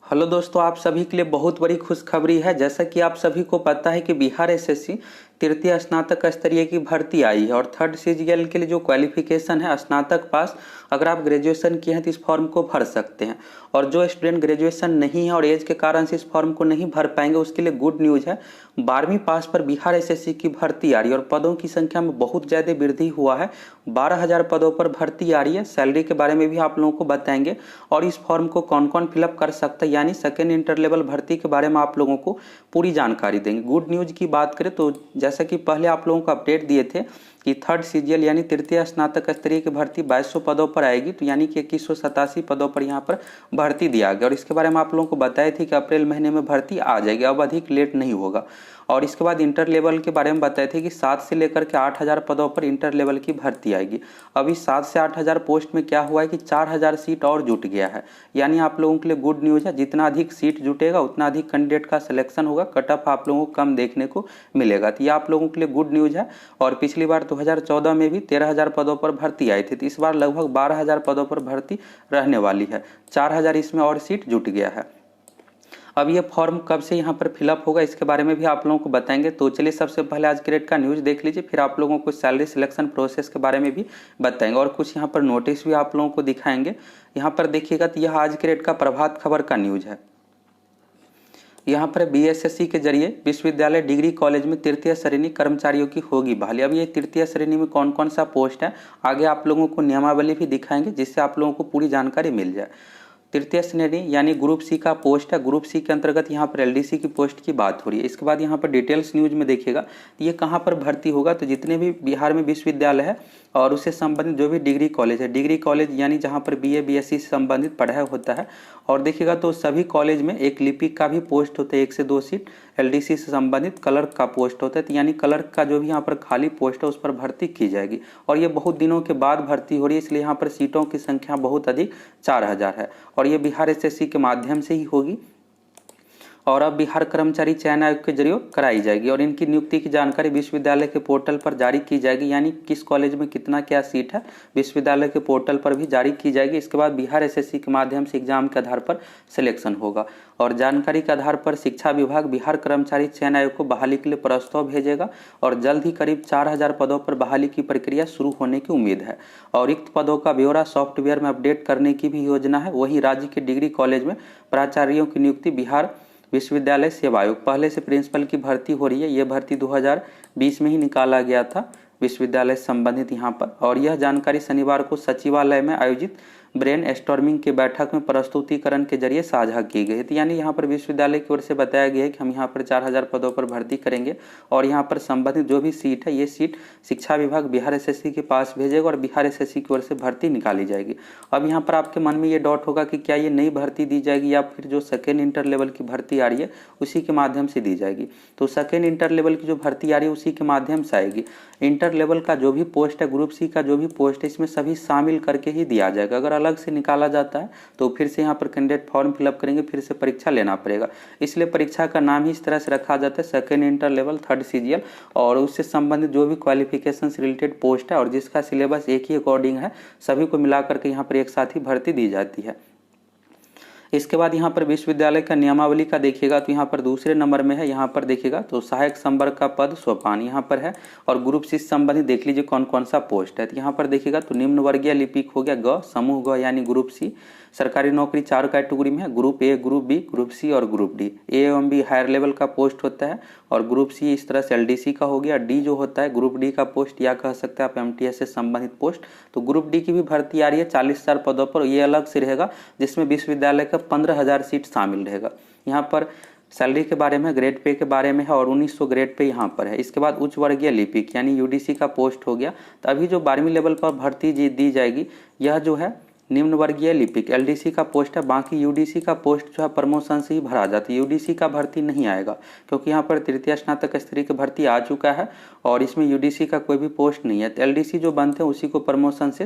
Hello दोस्तों, आप सभी के लिए बहुत बड़ी खुशखबरी है। जैसा कि आप सभी को पता है कि बिहार एसएससी तृतीय स्नातक स्तरीय की भर्ती आई है और थर्ड सीजीएल के लिए जो क्वालिफिकेशन है स्नातक पास, अगर आप ग्रेजुएशन किए हैं तो इस फॉर्म को भर सकते हैं। और जो स्टूडेंट ग्रेजुएशन नहीं है और एज के कारण से इस फॉर्म को नहीं भर पाएंगे उसके लिए गुड न्यूज़ है। 12वीं पास पर बिहार एसएससी की भर्ती आ रही है और पदों की संख्या में बहुत ज़्यादा वृद्धि हुआ है। 12,000 पदों पर भर्ती आ रही है। सैलरी के बारे में भी आप लोगों को बताएंगे और इस फॉर्म को कौन कौन फिलअप कर सकता है, यानी सेकेंड इंटर लेवल भर्ती के बारे में आप लोगों को पूरी जानकारी देंगे। गुड न्यूज़ की बात करें तो जैसा कि पहले आप लोगों को अपडेट दिए थे कि थर्ड सीजीएल यानी तृतीय स्नातक स्तरीय की भर्ती 2200 पदों पर आएगी, तो यानी कि 2187 पदों पर यहाँ पर भर्ती दिया गया। और इसके बारे में आप लोगों को बताए थे कि अप्रैल महीने में भर्ती आ जाएगी, अब अधिक लेट नहीं होगा। और इसके बाद इंटर लेवल के बारे में बताए थे कि 7 से लेकर के 8,000 पदों पर इंटर लेवल की भर्ती आएगी। अभी 7 से 8,000 पोस्ट में क्या हुआ है कि 4,000 सीट और जुट गया है, यानी आप लोगों के लिए गुड न्यूज़ है। जितना अधिक सीट जुटेगा उतना अधिक कैंडिडेट का सिलेक्शन होगा, कट ऑफ आप लोगों को कम देखने को मिलेगा। तो ये आप लोगों के लिए गुड न्यूज़ है। और पिछली बार 2014 में भी 13,000 पदों पर भर्ती आई थी, तो इस बार लगभग 12,000 पदों पर भर्ती रहने वाली है। 4,000 इसमें और सीट जुट गया है। अब ये फॉर्म कब से यहाँ पर फिलअप होगा इसके बारे में भी आप लोगों को बताएंगे। तो चलिए सबसे पहले आज के डेट का न्यूज़ देख लीजिए, फिर आप लोगों को सैलरी सिलेक्शन प्रोसेस के बारे में भी बताएंगे और कुछ यहाँ पर नोटिस भी आप लोगों को दिखाएंगे। यहाँ पर देखिएगा तो यह आज के डेट का प्रभात खबर का न्यूज़ है। यहाँ पर बीएसएससी के जरिए विश्वविद्यालय डिग्री कॉलेज में तृतीय श्रेणी कर्मचारियों की होगी बहाली। अब ये तृतीय श्रेणी में कौन कौन सा पोस्ट है आगे आप लोगों को नियमावली भी दिखाएंगे, जिससे आप लोगों को पूरी जानकारी मिल जाए। तृतीय श्रेणी यानी ग्रुप सी का पोस्ट है। ग्रुप सी के अंतर्गत यहाँ पर एलडीसी की पोस्ट की बात हो रही है। इसके बाद यहाँ पर डिटेल्स न्यूज में देखिएगा तो ये कहाँ पर भर्ती होगा, तो जितने भी बिहार में विश्वविद्यालय है और उससे संबंधित जो भी डिग्री कॉलेज है, डिग्री कॉलेज यानी जहाँ पर बीए बीएससी से संबंधित पढ़ाई होता है। और देखिएगा तो सभी कॉलेज में एक लिपिक का भी पोस्ट होता है, 1 से 2 सीट। एलडीसी से संबंधित क्लर्क का पोस्ट होता है, तो यानी क्लर्क का जो भी यहाँ पर खाली पोस्ट है उस पर भर्ती की जाएगी। और ये बहुत दिनों के बाद भर्ती हो रही है, इसलिए यहाँ पर सीटों की संख्या बहुत अधिक 4,000 है और ये बिहार एसएससी के माध्यम से ही होगी। और अब बिहार कर्मचारी चयन आयोग के जरिए कराई जाएगी और इनकी नियुक्ति की जानकारी विश्वविद्यालय के पोर्टल पर जारी की जाएगी, यानी किस कॉलेज में कितना क्या सीट है विश्वविद्यालय के पोर्टल पर भी जारी की जाएगी। इसके बाद बिहार एसएससी के माध्यम से एग्जाम के आधार पर सिलेक्शन होगा और जानकारी के आधार पर शिक्षा विभाग बिहार कर्मचारी चयन आयोग को बहाली के लिए प्रस्ताव भेजेगा और जल्द ही करीब 4,000 पदों पर बहाली की प्रक्रिया शुरू होने की उम्मीद है। और रिक्त पदों का ब्यौरा सॉफ्टवेयर में अपडेट करने की भी योजना है। वहीं राज्य के डिग्री कॉलेज में प्राचार्यों की नियुक्ति बिहार विश्वविद्यालय सेवा आयोग, पहले से प्रिंसिपल की भर्ती हो रही है। यह भर्ती 2020 में ही निकाला गया था विश्वविद्यालय संबंधित यहाँ पर। और यह जानकारी शनिवार को सचिवालय में आयोजित ब्रेन स्टॉर्मिंग की बैठक में प्रस्तुतिकरण के जरिए साझा की गई थी। यानी यहाँ पर विश्वविद्यालय की ओर से बताया गया है कि हम यहाँ पर 4,000 पदों पर भर्ती करेंगे और यहाँ पर संबंधित जो भी सीट है ये सीट शिक्षा विभाग बिहार एसएससी के पास भेजेगा और बिहार एसएससी की ओर से भर्ती निकाली जाएगी। अब यहाँ पर आपके मन में ये डाउट होगा कि क्या ये नई भर्ती दी जाएगी या फिर जो सेकेंड इंटर लेवल की भर्ती आ रही है उसी के माध्यम से दी जाएगी। तो सेकेंड इंटर लेवल की जो भर्ती आ रही है उसी के माध्यम से आएगी। इंटर लेवल का जो भी पोस्ट है, ग्रुप सी का जो भी पोस्ट है, इसमें सभी शामिल करके ही दिया जाएगा। अगर अलग से निकाला जाता है तो फिर से यहाँ पर कैंडिडेट फॉर्म फिलअप करेंगे, फिर से परीक्षा लेना पड़ेगा। इसलिए परीक्षा का नाम ही इस तरह से रखा जाता है second inter level third CGL. और उससे संबंधित जो भी क्वालिफिकेशन से रिलेटेड पोस्ट है और जिसका सिलेबस एक ही अकॉर्डिंग है, सभी को मिलाकर के यहाँ पर एक साथ ही भर्ती दी जाती है। इसके बाद यहाँ पर विश्वविद्यालय का नियमावली का देखिएगा तो यहाँ पर दूसरे नंबर में है। यहाँ पर देखिएगा तो सहायक संवर्ग का पद सोपान यहाँ पर है और ग्रुप सी से संबंधित देख लीजिए कौन कौन सा पोस्ट है। तो यहाँ पर देखिएगा तो निम्न वर्गीय लिपिक हो गया ग, समूह ग यानी ग्रुप सी। सरकारी नौकरी 4 कैटेगरी में है, group A, group B, group C और ग्रुप डी। ए एवं बी हायर लेवल का पोस्ट होता है और ग्रुप सी इस तरह से एलडीसी का हो गया। डी जो होता है ग्रुप डी का पोस्ट या कह सकते हैं आप एमटीएस से संबंधित पोस्ट। तो ग्रुप डी की भी भर्ती आ रही है 40,000 पदों पर। ये अलग से रहेगा जिसमें विश्वविद्यालय का 15,000 सीट शामिल रहेगा। यहाँ पर सैलरी के बारे में, ग्रेड पे के बारे में है और 1900 ग्रेड पे यहाँ पर है। इसके बाद उच्च वर्गीय लिपिक यानी यूडीसी का पोस्ट हो गया। तो अभी जो 12वीं लेवल पर भर्ती दी जाएगी यह जो है निम्न वर्गीय लिपिक एलडीसी का पोस्ट है। बाकी यूडीसी का पोस्ट जो है प्रमोशन से ही भरा जाती है, यूडीसी का भर्ती नहीं आएगा क्योंकि यहाँ पर तृतीय स्नातक स्तरीय की भर्ती आ चुका है और इसमें यूडीसी का कोई भी पोस्ट नहीं है। तो एलडीसी जो बनते हैं उसी को प्रमोशन से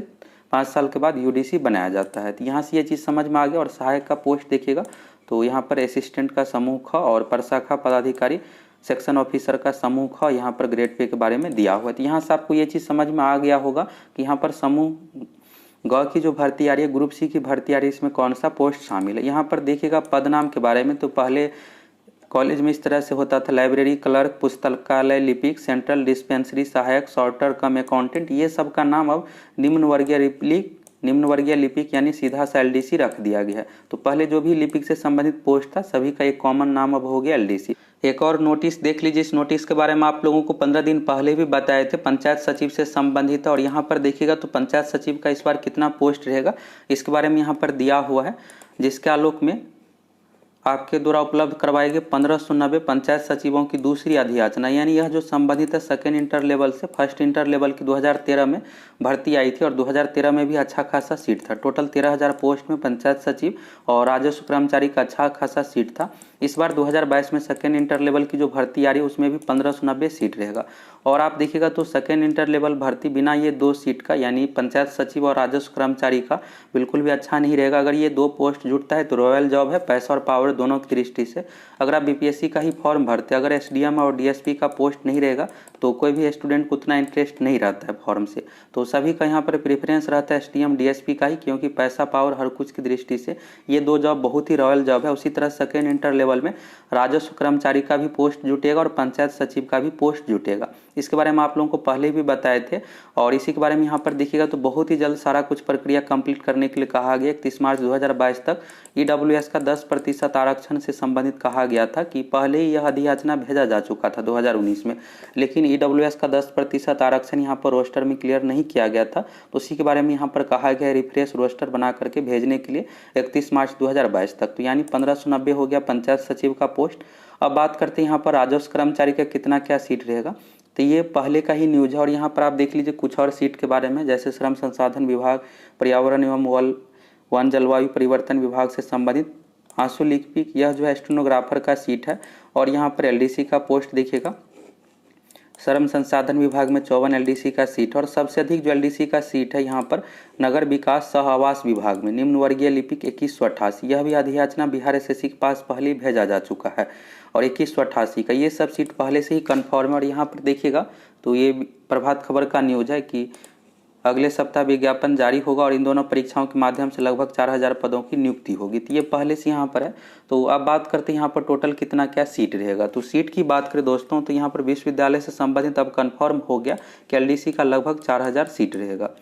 5 साल के बाद यूडीसी बनाया जाता है। तो यहाँ से ये चीज़ समझ में आ गया। और सहायक का पोस्ट देखिएगा तो यहाँ पर असिस्टेंट का समूह ख और प्रशाखा पदाधिकारी सेक्शन ऑफिसर का समूह ख यहाँ पर ग्रेड पे के बारे में दिया हुआ है। तो यहाँ से आपको ये चीज़ समझ में आ गया होगा कि यहाँ पर समूह ग की जो भर्ती आ रही है, ग्रुप सी की भर्ती आ रही है, इसमें कौन सा पोस्ट शामिल है। यहाँ पर देखिएगा पद नाम के बारे में, तो पहले कॉलेज में इस तरह से होता था, लाइब्रेरी क्लर्क, पुस्तकालय लिपिक, सेंट्रल डिस्पेंसरी सहायक, सॉर्टर कम अकाउंटेंट, ये सब का नाम अब निम्न वर्गीय लिपिक यानी सीधा सा एलडीसी रख दिया गया है। तो पहले जो भी लिपिक से संबंधित पोस्ट था सभी का एक कॉमन नाम अब हो गया एलडीसी। एक और नोटिस देख लीजिए, इस नोटिस के बारे में आप लोगों को 15 दिन पहले भी बताए थे, पंचायत सचिव से संबंधित है। और यहाँ पर देखिएगा तो पंचायत सचिव का इस बार कितना पोस्ट रहेगा इसके बारे में यहाँ पर दिया हुआ है, जिसके आलोक में आपके द्वारा उपलब्ध करवाए गए 1590 पंचायत सचिवों की दूसरी अधियाचना, यानी यह जो संबंधित है सेकेंड इंटर लेवल से फर्स्ट इंटर लेवल की 2013 में भर्ती आई थी और 2013 में भी अच्छा खासा सीट था। टोटल 13,000 पोस्ट में पंचायत सचिव और राजस्व कर्मचारी का अच्छा खासा सीट था। इस बार 2022 में सेकेंड इंटर लेवल की जो भर्ती आ रही है उसमें भी 1590 सीट रहेगा। और आप देखिएगा तो सेकेंड इंटर लेवल भर्ती बिना ये 2 सीट का यानी पंचायत सचिव और राजस्व कर्मचारी का बिल्कुल भी अच्छा नहीं रहेगा। अगर ये 2 पोस्ट जुटता है तो रॉयल जॉब है, पैसा और पावर दोनों की दृष्टि से। अगर आप बीपीएससी का ही फॉर्म भरते, अगर एसडीएम और डीएसपी का पोस्ट नहीं रहेगा तो कोई भी स्टूडेंट को उतना इंटरेस्ट नहीं रहता है फॉर्म से। तो सभी का यहाँ पर प्रेफरेंस रहता है एसडीएम डीएसपी का ही, क्योंकि पैसा पावर हर कुछ की दृष्टि से ये 2 जॉब बहुत ही रॉयल जॉब है। उसी तरह सेकेंड इंटर लेवल में राजस्व कर्मचारी का भी पोस्ट जुटेगा और पंचायत सचिव का भी पोस्ट जुटेगा। इसके बारे में आप लोगों को पहले भी बताए थे। और इसी के बारे में यहाँ पर देखिएगा तो बहुत ही जल्द सारा कुछ प्रक्रिया कंप्लीट करने के लिए कहा गया। 31 मार्च 2022 तक ईडब्ल्यूएस का 10% आरक्षण से संबंधित कहा गया था कि पहले ही यह अधियाचना भेजा जा चुका था 2019 में, लेकिन ईडब्ल्यूएस का 10% आरक्षण यहाँ पर रोस्टर में क्लियर नहीं किया गया था। तो उसी के बारे में यहाँ पर कहा गया रिफ्रेश रोस्टर बना करके भेजने के लिए 31 मार्च 2022 तक। तो यानी 1590 हो गया पंचायत सचिव का पोस्ट। अब बात करते हैं यहाँ पर राजस्व कर्मचारी का कितना क्या सीट रहेगा। तो ये पहले का ही न्यूज है और यहाँ पर आप देख लीजिए कुछ और सीट के बारे में, जैसे श्रम संसाधन विभाग, पर्यावरण एवं वन जलवायु परिवर्तन विभाग से संबंधित आंसू लिपिक, यह जो है स्टेनोग्राफर का सीट है। और यहाँ पर एलडीसी का पोस्ट देखिएगा, श्रम संसाधन विभाग में 54 एलडीसी का सीट। और सबसे अधिक जो एलडीसी का सीट है यहाँ पर नगर विकास सह आवास विभाग में निम्न वर्गीय लिपिक 2188, यह भी अधियाचना बिहार एसएससी के पास पहले भेजा जा चुका है। और 2188 का ये सब सीट पहले से ही कन्फर्म है। और यहाँ पर देखिएगा तो ये प्रभात खबर का न्यूज है कि अगले सप्ताह विज्ञापन जारी होगा और इन दोनों परीक्षाओं के माध्यम से लगभग 4000 पदों की नियुक्ति होगी। तो ये पहले से यहाँ पर है। तो अब बात करते हैं यहाँ पर टोटल कितना क्या सीट रहेगा। तो सीट की बात करें दोस्तों तो यहाँ पर विश्वविद्यालय से संबंधित अब कंफर्म हो गया कि एलडीसी का लगभग 4000 सीट रहेगा।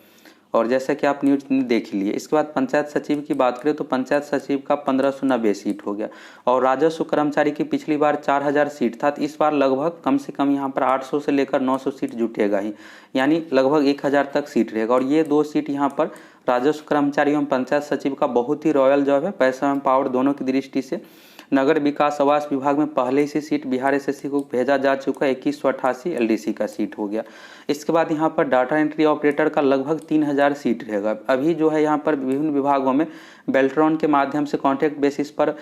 और जैसा कि आप न्यूज देख लिए। इसके बाद पंचायत सचिव की बात करें तो पंचायत सचिव का 1590 सीट हो गया। और राजस्व कर्मचारी की पिछली बार 4000 सीट था, तो इस बार लगभग कम से कम यहाँ पर 800 से लेकर 900 सीट जुटेगा ही, यानी लगभग 1000 तक सीट रहेगा। और ये 2 सीट यहाँ पर राजस्व कर्मचारी एवं पंचायत सचिव का बहुत ही रॉयल जॉब है, पैसा एवं पावर दोनों की दृष्टि से। नगर विकास आवास विभाग में पहले ही सीट बिहार एसएससी को भेजा जा चुका है, 2188 एलडीसी का सीट हो गया। इसके बाद यहाँ पर डाटा एंट्री ऑपरेटर का लगभग 3000 सीट रहेगा। अभी जो है यहाँ पर विभिन्न विभागों में बेल्ट्रॉन के माध्यम से कॉन्ट्रैक्ट बेसिस पर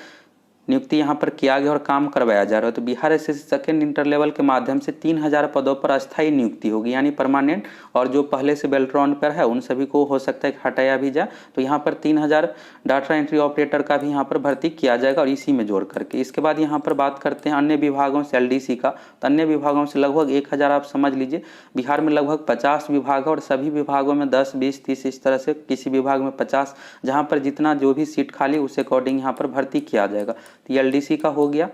नियुक्ति यहाँ पर किया गया और काम करवाया जा रहा है। तो Bihar SSC second inter level के माध्यम से 3000 पदों पर अस्थायी नियुक्ति होगी, यानी परमानेंट। और जो पहले से बेल्ट्रॉन पर है उन सभी को हो सकता है कि हटाया भी जाए। तो यहाँ पर 3000 डाटा एंट्री ऑपरेटर का भी यहाँ पर भर्ती किया जाएगा और इसी में जोड़ करके। इसके बाद यहाँ पर बात करते हैं अन्य विभागों से एलडीसी का। तो अन्य विभागों से लगभग 1000 आप समझ लीजिए। बिहार में लगभग 50 विभाग है और सभी विभागों में 10, 20, 30 इस तरह से, किसी विभाग में 50, जहाँ पर जितना जो भी सीट खाली उस अकॉर्डिंग यहाँ पर भर्ती किया जाएगा। तो ये एलडीसी का हो गया,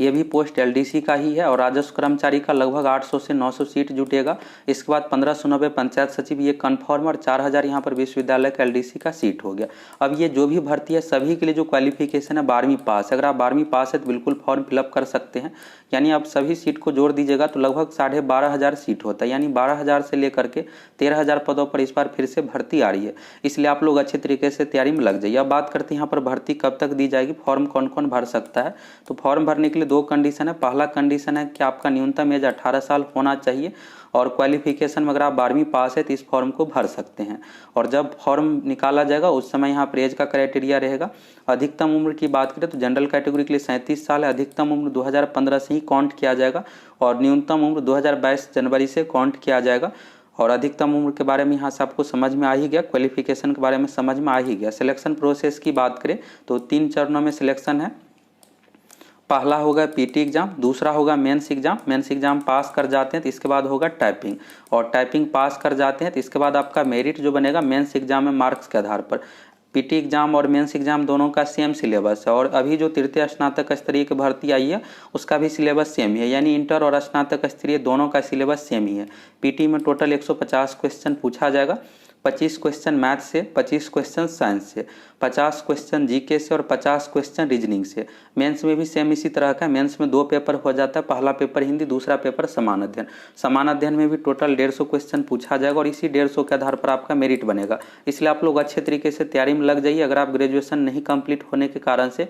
ये भी पोस्ट एलडीसी का ही है। और राजस्व कर्मचारी का लगभग 800 से 900 सीट जुटेगा। इसके बाद 1590 पंचायत सचिव, ये कन्फर्म। और 4000 यहाँ पर विश्वविद्यालय का एलडीसी का सीट हो गया। अब ये जो भी भर्ती है सभी के लिए जो क्वालिफिकेशन है 12वीं पास। अगर आप 12वीं पास है तो बिल्कुल फॉर्म फिलअप कर सकते हैं। यानी आप सभी सीट को जोड़ दीजिएगा तो लगभग 12,500 सीट होता है, यानी 12,000 से लेकर के 13,000 पदों पर इस बार फिर से भर्ती आ रही है। इसलिए आप लोग अच्छे तरीके से तैयारी में लग जाइए। अब बात करते हैं यहाँ पर भर्ती कब तक दी जाएगी, फॉर्म कौन कौन भर सकता है। तो फॉर्म भरने के लिए 2 कंडीशन है। पहला कंडीशन है कि आपका न्यूनतम एज 18 साल होना चाहिए और क्वालिफिकेशन में अगर आप 12वीं पास है तो इस फॉर्म को भर सकते हैं। और जब फॉर्म निकाला जाएगा उस समय यहाँ पर एज का क्राइटेरिया रहेगा। अधिकतम उम्र की बात करें तो जनरल कैटेगरी के लिए 37 साल है। अधिकतम उम्र 2015 से ही काउंट किया जाएगा और न्यूनतम उम्र 2022 जनवरी से काउंट किया जाएगा। और अधिकतम उम्र के बारे में यहाँ से आपको समझ में आ ही गया, क्वालिफिकेशन के बारे में समझ में आ ही गया। सिलेक्शन प्रोसेस की बात करें तो 3 चरणों में सिलेक्शन है पहला होगा पीटी एग्जाम, दूसरा होगा mains exam. Mains exam pass कर जाते हैं तो इसके बाद होगा टाइपिंग, और टाइपिंग पास कर जाते हैं तो इसके बाद आपका मेरिट जो बनेगा मेंस एग्जाम में मार्क्स के आधार पर। पीटी एग्जाम और मेंस एग्जाम दोनों का सेम सिलेबस है, और अभी जो तृतीय स्नातक स्तरीय की भर्ती आई है उसका भी सिलेबस सेम ही है, यानी इंटर और स्नातक स्तरीय दोनों का सिलेबस सेम ही है। पीटी में टोटल 150 क्वेश्चन पूछा जाएगा, 25 क्वेश्चन मैथ से, 25 क्वेश्चन साइंस से, 50 क्वेश्चन जीके से और 50 क्वेश्चन रीजनिंग से। मेंस में भी सेम इसी तरह का, मेंस में 2 पेपर हो जाता है, पहला पेपर हिंदी, दूसरा पेपर समान अध्ययन। समान अध्ययन में भी टोटल 150 क्वेश्चन पूछा जाएगा, और इसी 150 के आधार पर आपका मेरिट बनेगा। इसलिए आप लोग अच्छे तरीके से तैयारी में लग जाइए। अगर आप ग्रेजुएशन नहीं कंप्लीट होने के कारण से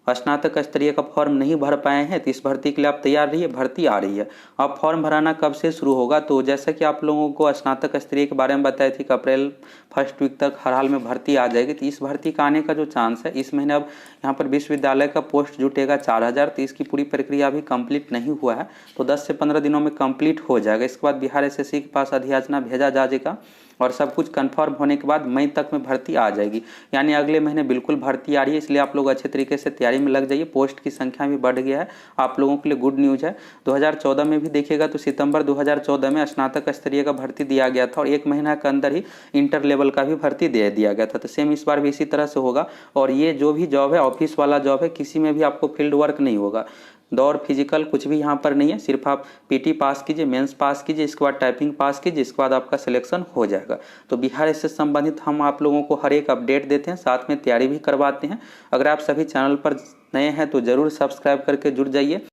स्नातक स्तरीय का फॉर्म नहीं भर पाए हैं तो इस भर्ती के लिए आप तैयार रहिए, भर्ती आ रही है। अब फॉर्म भराना कब से शुरू होगा, तो जैसा कि आप लोगों को स्नातक स्तरीय के बारे में बताई थी कि अप्रैल फर्स्ट वीक तक हर हाल में भर्ती आ जाएगी। तो इस भर्ती का आने का जो चांस है, इस महीने अब यहाँ पर विश्वविद्यालय का पोस्ट जुटेगा 4000, तो इसकी पूरी प्रक्रिया अभी कंप्लीट नहीं हुआ है, तो 10 से 15 दिनों में कंप्लीट हो जाएगा। इसके बाद बिहार एसएससी के पास अधियाचना भेजा जाएगा, और सब कुछ कंफर्म होने के बाद मई तक में भर्ती आ जाएगी, यानी अगले महीने बिल्कुल भर्ती आ रही है। इसलिए आप लोग अच्छे तरीके से तैयारी में लग जाइए। पोस्ट की संख्या भी बढ़ गया है, आप लोगों के लिए गुड न्यूज़ है। 2014 में भी देखिएगा तो सितंबर 2014 में स्नातक स्तरीय का भर्ती दिया गया था, और 1 महीना के अंदर ही इंटर लेवल का भी भर्ती दे दिया गया था। तो सेम इस बार भी इसी तरह से होगा। और ये जो भी जॉब है ऑफिस वाला जॉब है, किसी में भी आपको फील्ड वर्क नहीं होगा, दौड़ फिजिकल कुछ भी यहाँ पर नहीं है। सिर्फ आप पीटी पास कीजिए, मेंस पास कीजिए, इसके बाद टाइपिंग पास कीजिए, इसके बाद आपका सिलेक्शन हो जाएगा। तो बिहार से संबंधित हम आप लोगों को हर एक अपडेट देते हैं, साथ में तैयारी भी करवाते हैं। अगर आप सभी चैनल पर नए हैं तो जरूर सब्सक्राइब करके जुड़ जाइए।